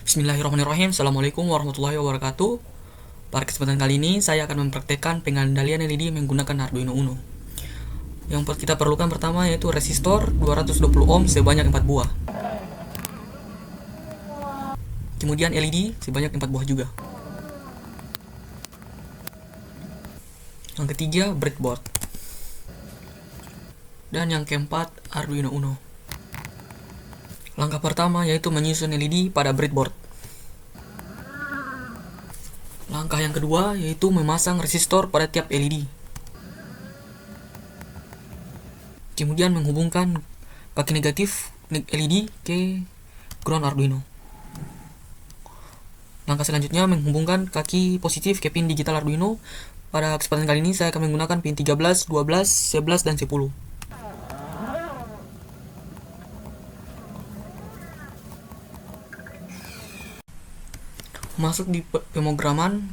Bismillahirrahmanirrahim. Assalamualaikum warahmatullahi wabarakatuh. Pada kesempatan kali ini saya akan mempraktekkan pengendalian LED menggunakan Arduino Uno. Yang kita perlukan pertama yaitu resistor 220 ohm sebanyak 4 buah. Kemudian LED sebanyak 4 buah juga. Yang ketiga breadboard. Dan yang keempat Arduino Uno. Langkah pertama yaitu menyusun LED pada breadboard. Langkah yang kedua yaitu memasang resistor pada tiap LED. Kemudian menghubungkan kaki negatif LED ke ground Arduino. Langkah selanjutnya menghubungkan kaki positif ke pin digital Arduino. Pada kesempatan kali ini saya akan menggunakan pin 13, 12, 11, dan 10. Masuk di pemrograman.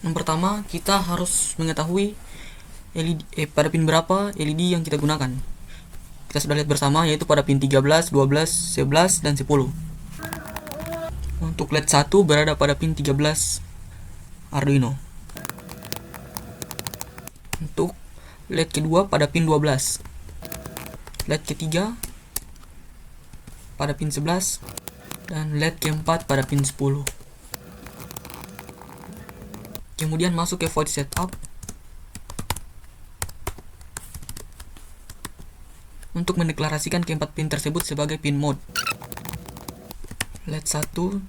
Yang pertama kita harus mengetahui LED, pada pin berapa LED yang kita gunakan. Kita sudah lihat bersama yaitu pada pin 13, 12, 11, dan 10. Untuk LED 1 berada pada pin 13 Arduino. Untuk LED kedua pada pin 12. LED ketiga pada pin 11 dan LED keempat pada pin 10. Kemudian masuk ke void setup untuk mendeklarasikan keempat pin tersebut sebagai pin mode. LED 1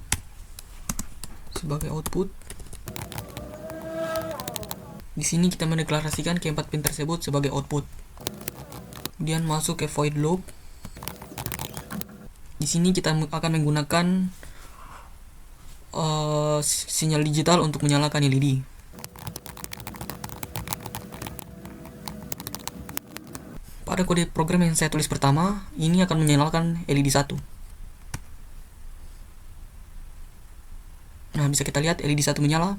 sebagai output. Di sini kita mendeklarasikan keempat pin tersebut sebagai output. Kemudian masuk ke void loop. Di sini kita akan menggunakan sinyal digital untuk menyalakan LED. Pada kode program yang saya tulis pertama, ini akan menyalakan LED 1. Nah, bisa kita lihat LED 1 menyala.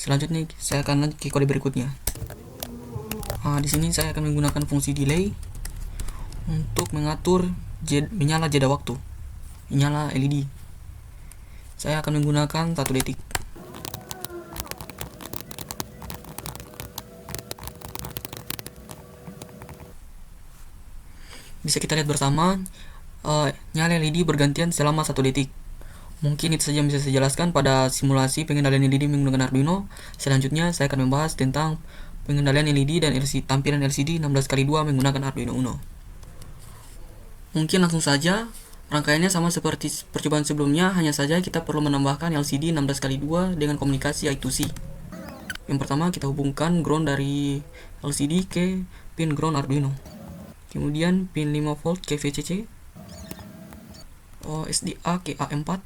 Selanjutnya saya akan lanjut ke kode berikutnya. Di sini saya akan menggunakan fungsi delay untuk mengatur menyala jeda waktu, menyala LED. Saya akan menggunakan 1 detik. Bisa kita lihat bersama, nyala LED bergantian selama 1 detik. Mungkin itu saja yang bisa saya jelaskan pada simulasi pengendalian LED menggunakan Arduino. Selanjutnya saya akan membahas tentang pengendalian LED dan tampilan LCD 16x2 menggunakan Arduino Uno. Mungkin langsung saja, rangkaiannya sama seperti percobaan sebelumnya, hanya saja kita perlu menambahkan LCD 16x2 dengan komunikasi I2C. Yang pertama kita hubungkan ground dari LCD ke pin ground Arduino. Kemudian pin 5V ke VCC, SDA ke A4,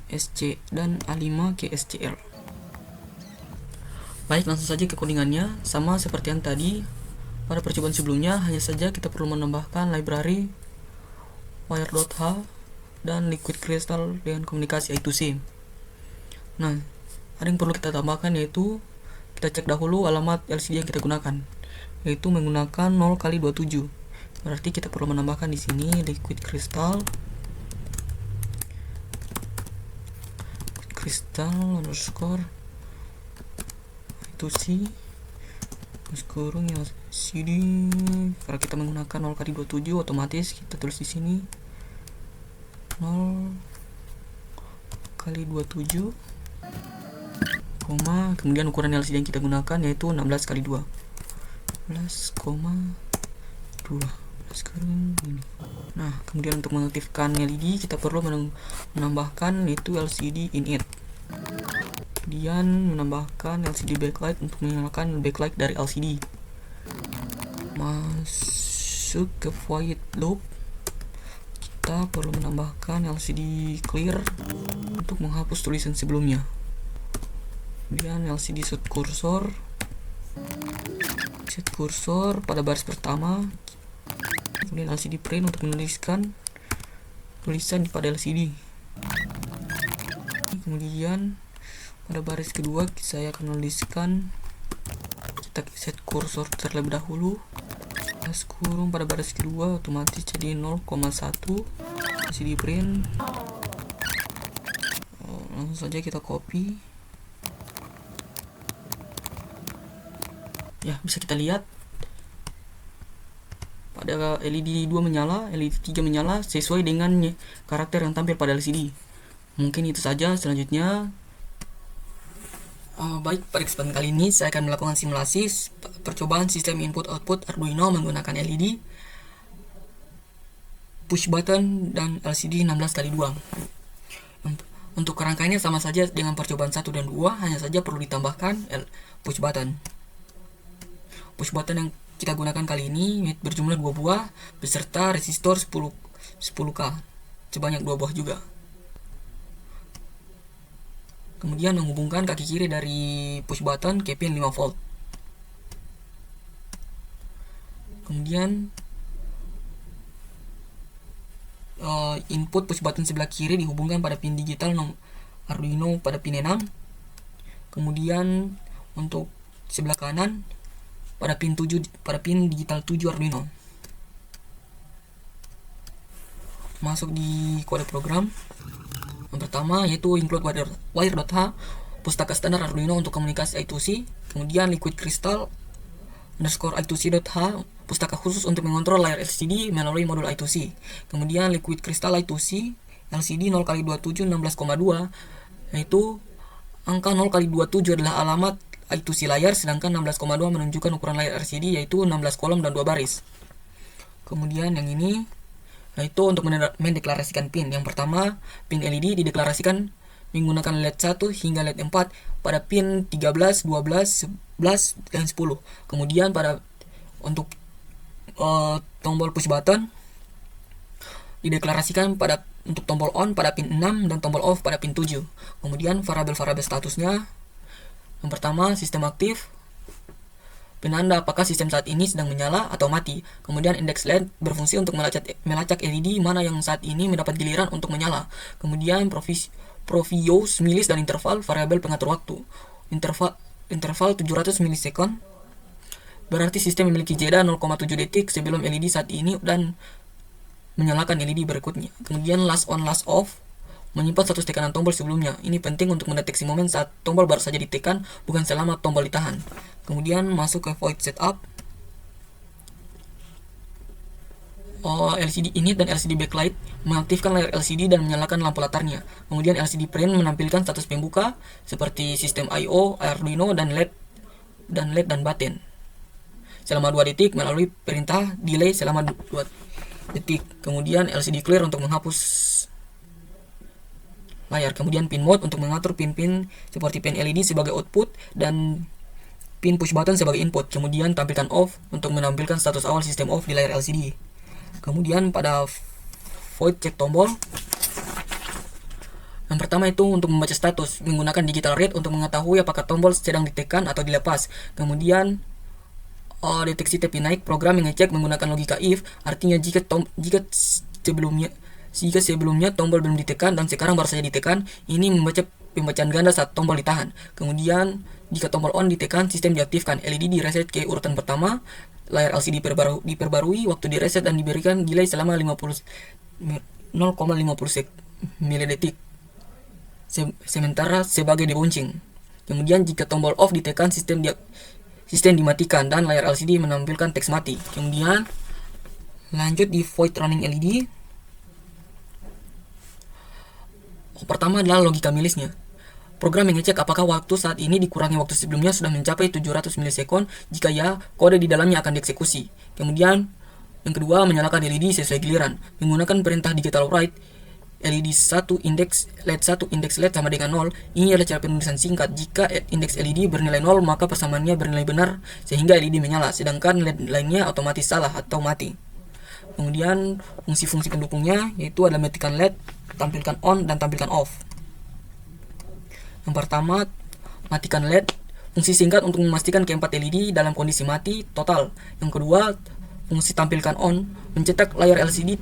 SC dan A5 ke SCL. Baik, langsung saja ke codingannya. Sama seperti yang tadi pada percobaan sebelumnya, hanya saja kita perlu menambahkan library wire.h dan liquid crystal dengan komunikasi I2C. Nah, ada yang perlu kita tambahkan yaitu kita cek dahulu alamat LCD yang kita gunakan, yaitu menggunakan 0x27. Berarti kita perlu menambahkan di sini liquid crystal underscore I2C kurung LCD. Kalau kita menggunakan 0x27, otomatis kita tulis di sini 0x27, kemudian ukuran LCD yang kita gunakan yaitu 16x2, 16,2. Sekarang ini. Nah, kemudian untuk mengaktifkan LED kita perlu menambahkan yaitu LCD init. Kemudian menambahkan LCD backlight untuk menyalakan backlight dari LCD. Masuk ke void loop. Kita perlu menambahkan LCD clear untuk menghapus tulisan sebelumnya. Kemudian LCD set cursor pada baris pertama. Kemudian LCD print untuk menuliskan tulisan pada LCD. Kemudian pada baris kedua saya akan menuliskan, kita set kursor terlebih dahulu. baris kurung pada baris kedua otomatis jadi 0,1. LCD print. Langsung saja kita copy. Ya, bisa kita lihat pada LED 2 menyala, LED 3 menyala sesuai dengan karakter yang tampil pada LCD. Mungkin itu saja. Selanjutnya baik, pada kesempatan kali ini saya akan melakukan simulasi percobaan sistem input output Arduino menggunakan LED, push button, dan LCD 16x2. Untuk kerangkaiannya sama saja dengan percobaan 1 dan 2, hanya saja perlu ditambahkan push button. Push button yang kita gunakan kali ini berjumlah 2 buah beserta resistor 10K sebanyak 2 buah juga. Kemudian menghubungkan kaki kiri dari push button ke pin 5 volt. Kemudian input push button sebelah kiri dihubungkan pada pin digital Arduino pada pin 6. Kemudian untuk sebelah kanan pada pin digital 7 Arduino. Masuk di kode program. Yang pertama yaitu include wire.h, pustaka standar Arduino untuk komunikasi I2C. Kemudian liquid crystal underscore I2C.h, pustaka khusus untuk mengontrol layar LCD melalui modul I2C. Kemudian liquid crystal I2C LCD 0x27 16,2, yaitu angka 0x27 adalah alamat I2C layar, sedangkan 16,2 menunjukkan ukuran layar LCD yaitu 16 kolom dan 2 baris. Kemudian yang ini yaitu untuk mendeklarasikan pin. Yang pertama, pin LED dideklarasikan menggunakan LED 1 hingga LED 4 pada pin 13, 12, 11, dan 10. Kemudian untuk tombol push button dideklarasikan untuk tombol on pada pin 6 dan tombol off pada pin 7. Kemudian variabel-variabel statusnya, yang pertama sistem aktif, penanda apakah sistem saat ini sedang menyala atau mati. Kemudian indeks LED berfungsi untuk melacak LED mana yang saat ini mendapat giliran untuk menyala. Kemudian Provios, milis, dan interval variabel pengatur waktu. Interval 700 milisekund berarti sistem memiliki jeda 0,7 detik sebelum LED saat ini dan menyalakan LED berikutnya. Kemudian last on last off menyimpan status tekanan tombol sebelumnya. Ini penting untuk mendeteksi momen saat tombol baru saja ditekan, bukan selama tombol ditahan. Kemudian masuk ke void setup. LCD init dan LCD backlight mengaktifkan layar LCD dan menyalakan lampu latarnya. Kemudian LCD print menampilkan status pembuka seperti sistem I/O, Arduino, dan LED dan button selama 2 detik melalui perintah delay selama 2 detik. Kemudian LCD clear untuk menghapus layar. Kemudian pin mode untuk mengatur pin-pin seperti pin LED sebagai output dan pin push button sebagai input. Kemudian tampilkan off untuk menampilkan status awal sistem off di layar LCD. Kemudian pada void check tombol, yang pertama itu untuk membaca status menggunakan digital read untuk mengetahui apakah tombol sedang ditekan atau dilepas. Kemudian deteksi tepi naik, program mengecek menggunakan logika if, artinya jika sebelumnya tombol belum ditekan dan sekarang baru saja ditekan, ini membaca pembacaan ganda saat tombol ditahan. Kemudian jika tombol on ditekan, sistem diaktifkan, LED direset ke urutan pertama, layar LCD diperbarui, waktu direset dan diberikan delay selama 0,50 milidetik sementara sebagai debouncing. Kemudian jika tombol off ditekan, sistem dimatikan dan layar LCD menampilkan teks mati. Kemudian lanjut di void running LED. Pertama adalah logika milisnya. Program mengecek apakah waktu saat ini dikurangi waktu sebelumnya sudah mencapai 700 milisekund. Jika ya, kode di dalamnya akan dieksekusi. Kemudian yang kedua, menyalakan LED sesuai giliran menggunakan perintah digital write LED 1 indeks LED sama dengan 0. Ini adalah cara penulisan singkat. Jika indeks LED bernilai 0, maka persamaannya bernilai benar sehingga LED menyala, sedangkan LED lainnya otomatis salah atau mati. Kemudian fungsi-fungsi pendukungnya yaitu adalah matikan LED, tampilkan on, dan tampilkan off. Yang pertama, matikan LED, fungsi singkat untuk memastikan keempat LED dalam kondisi mati total. Yang kedua, fungsi tampilkan on, mencetak layar LCD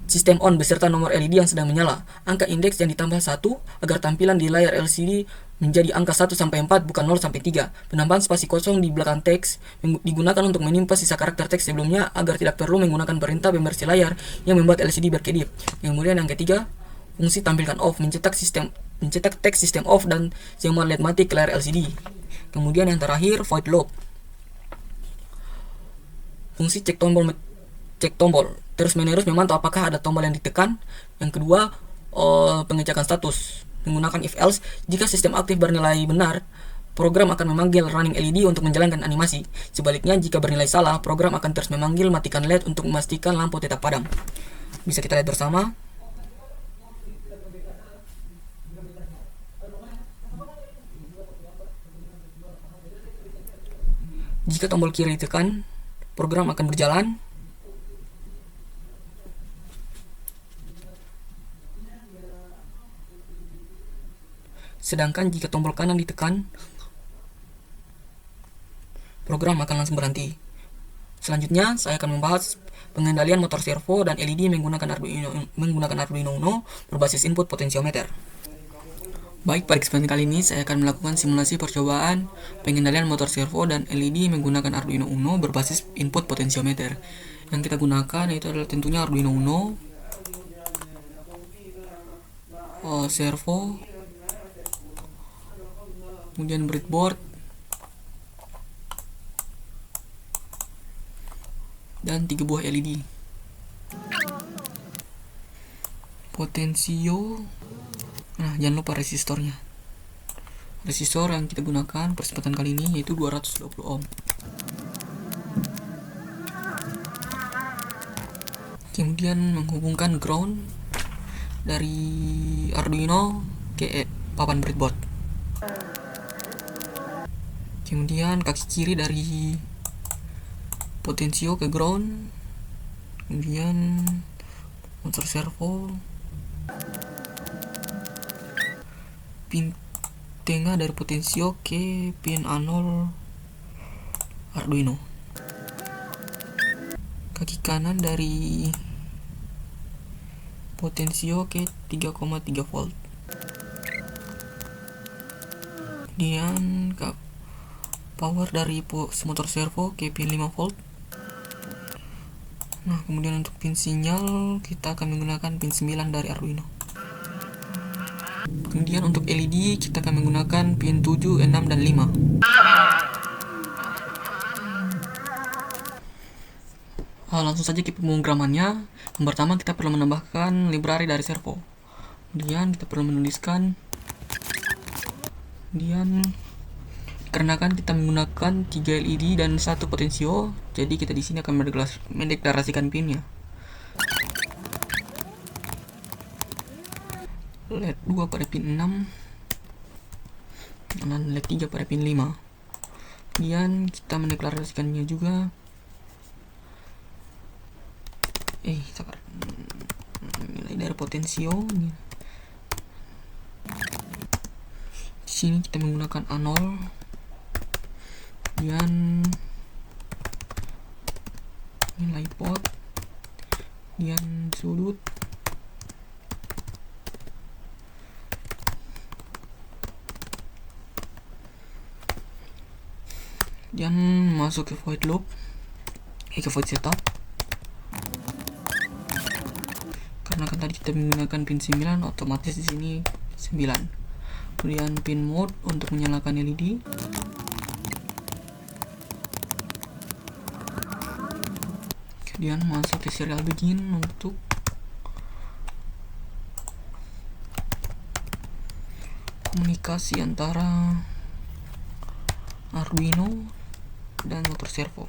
sistem on beserta nomor LED yang sedang menyala. Angka indeks yang ditambah 1 agar tampilan di layar LCD menjadi angka 1 sampai 4 bukan 0 sampai 3. Penambahan spasi kosong di belakang teks digunakan untuk menimpa sisa karakter teks sebelumnya agar tidak perlu menggunakan perintah pembersih layar yang membuat LCD berkedip. Kemudian yang ketiga, fungsi tampilkan off, mencetak teks sistem off dan semua LED mati ke layar LCD. Kemudian yang terakhir, void loop. Fungsi cek tombol terus menerus memantau apakah ada tombol yang ditekan. Yang kedua, pengecekan status menggunakan if else. Jika sistem aktif bernilai benar, program akan memanggil running LED untuk menjalankan animasi. Sebaliknya, jika bernilai salah, program akan terus memanggil matikan LED untuk memastikan lampu tetap padam. Bisa kita lihat bersama. Jika tombol kiri ditekan, program akan berjalan. Sedangkan jika tombol kanan ditekan, program akan langsung berhenti. Selanjutnya, saya akan membahas pengendalian motor servo dan LED menggunakan Arduino Uno berbasis input potensiometer. Baik, pada kesempatan kali ini saya akan melakukan simulasi percobaan pengendalian motor servo dan LED menggunakan Arduino Uno berbasis input potensiometer. Yang kita gunakan itu adalah tentunya Arduino Uno, servo, kemudian breadboard, dan 3 buah LED. Potensio. Nah, jangan lupa resistornya. Resistor yang kita gunakan kesempatan kali ini yaitu 220 ohm. Kemudian menghubungkan ground dari Arduino ke papan breadboard. Kemudian kaki kiri dari potensio ke ground. Kemudian motor servo. Pin tengah dari potensio ke pin anol Arduino. Kaki kanan dari potensio ke 3,3 volt. Kemudian power dari motor servo ke pin 5 volt. Nah, kemudian untuk pin sinyal kita akan menggunakan pin 9 dari Arduino. Kemudian untuk LED kita akan menggunakan pin 7, 6, dan 5. Langsung saja ke pemrogramannya. Yang pertama kita perlu menambahkan library dari servo. Kemudian kita perlu menuliskan. Kemudian dikarenakan kita menggunakan 3 LED dan 1 potensio, jadi kita di sini akan mendeklarasikan pinnya. LED 2 pada pin 6 dan LED 3 pada pin 5. Kemudian kita mendeklarasikannya juga nilai dari potensio. Di sini kita menggunakan A0. Kemudian nilai pot, kemudian sudut, kemudian masuk ke void loop, ke void setup. Karena kan tadi kita menggunakan pin 9, otomatis di sini 9. Kemudian pin mode untuk menyalakan LED. Kemudian masuk ke serial begin untuk komunikasi antara Arduino dan motor servo.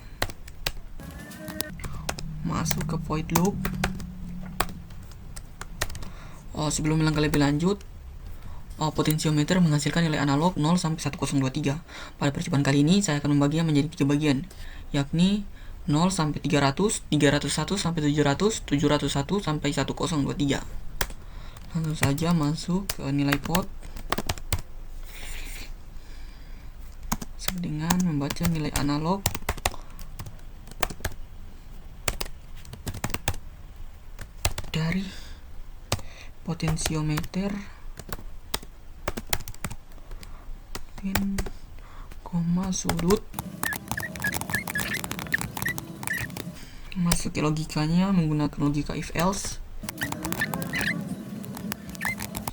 Masuk ke void loop. Sebelum melangkah lebih lanjut, potensiometer menghasilkan nilai analog 0 sampai 1023. Pada percobaan kali ini saya akan membaginya menjadi 3 bagian, yakni 0 sampai 300, 301 sampai 700, 701 sampai 1023. Langsung saja masuk ke nilai pot dengan membaca nilai analog dari potensiometer koma sudut. Masuk ke logikanya menggunakan logika if else.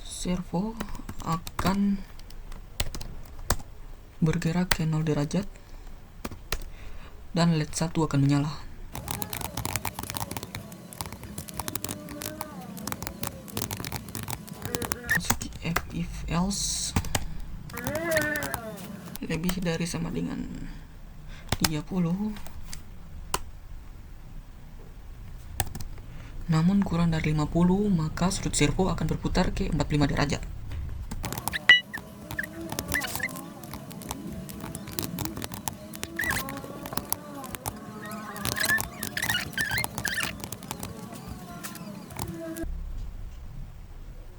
Servo akan bergerak ke 0 derajat dan LED 1 akan menyala. Masuk if else lebih dari sama dengan 30 namun kurang dari 50, maka sudut servo akan berputar ke 45 derajat.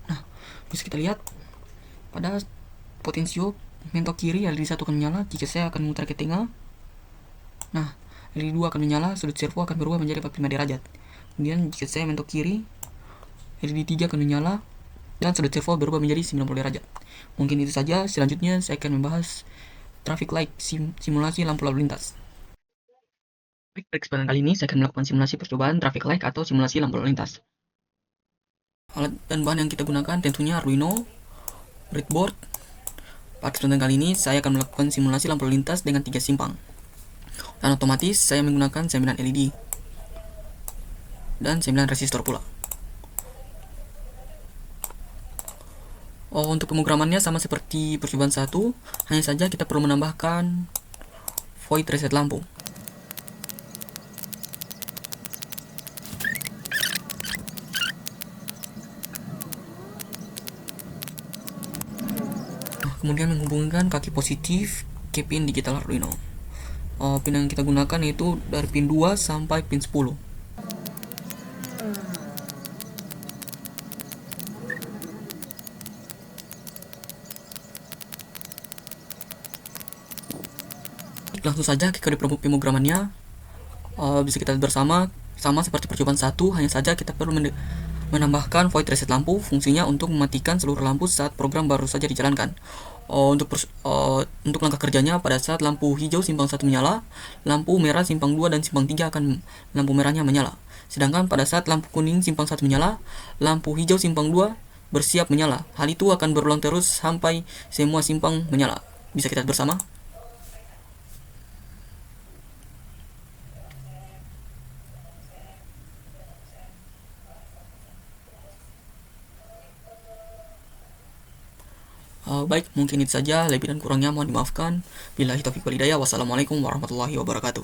Nah, bisa kita lihat pada potensio mentok kiri LED 1 akan menyala jika saya akan memutar ke tengah. Nah, LED 2 akan menyala, sudut servo akan berubah menjadi 45 derajat. Kemudian jika saya mentok kiri, LED 3 akan menyala dan sudut servo berubah menjadi 90 derajat. Mungkin itu saja. Selanjutnya saya akan membahas traffic light, simulasi lampu lalu lintas. Baik, pada kesempatan kali ini saya akan melakukan simulasi percobaan traffic light atau simulasi lampu lalu lintas. Alat dan bahan yang kita gunakan tentunya Arduino, breadboard. Pada kesempatan kali ini saya akan melakukan simulasi lampu lalu lintas dengan 3 simpang. Dan otomatis saya menggunakan 9 LED dan 9 resistor pula. Untuk pemrogramannya sama seperti percobaan 1, hanya saja kita perlu menambahkan void reset lampu. Kemudian menghubungkan kaki positif ke pin digital Arduino. Pin yang kita gunakan itu dari pin 2 sampai pin 10. Langsung saja ke kode pemrogramannya. Bisa kita lihat bersama, sama seperti percobaan 1, hanya saja kita perlu menambahkan void reset lampu. Fungsinya untuk mematikan seluruh lampu saat program baru saja dijalankan. Untuk langkah kerjanya, pada saat lampu hijau simpang 1 menyala, lampu merah simpang 2 dan simpang 3 akan lampu merahnya menyala. Sedangkan pada saat lampu kuning simpang 1 menyala, lampu hijau simpang 2 bersiap menyala. Hal itu akan berulang terus sampai semua simpang menyala. Bisa kita lihat bersama. Baik, mungkin itu saja. Lebih dan kurangnya mohon dimaafkan. Billahi taufiq wal hidayah. Wassalamualaikum warahmatullahi wabarakatuh.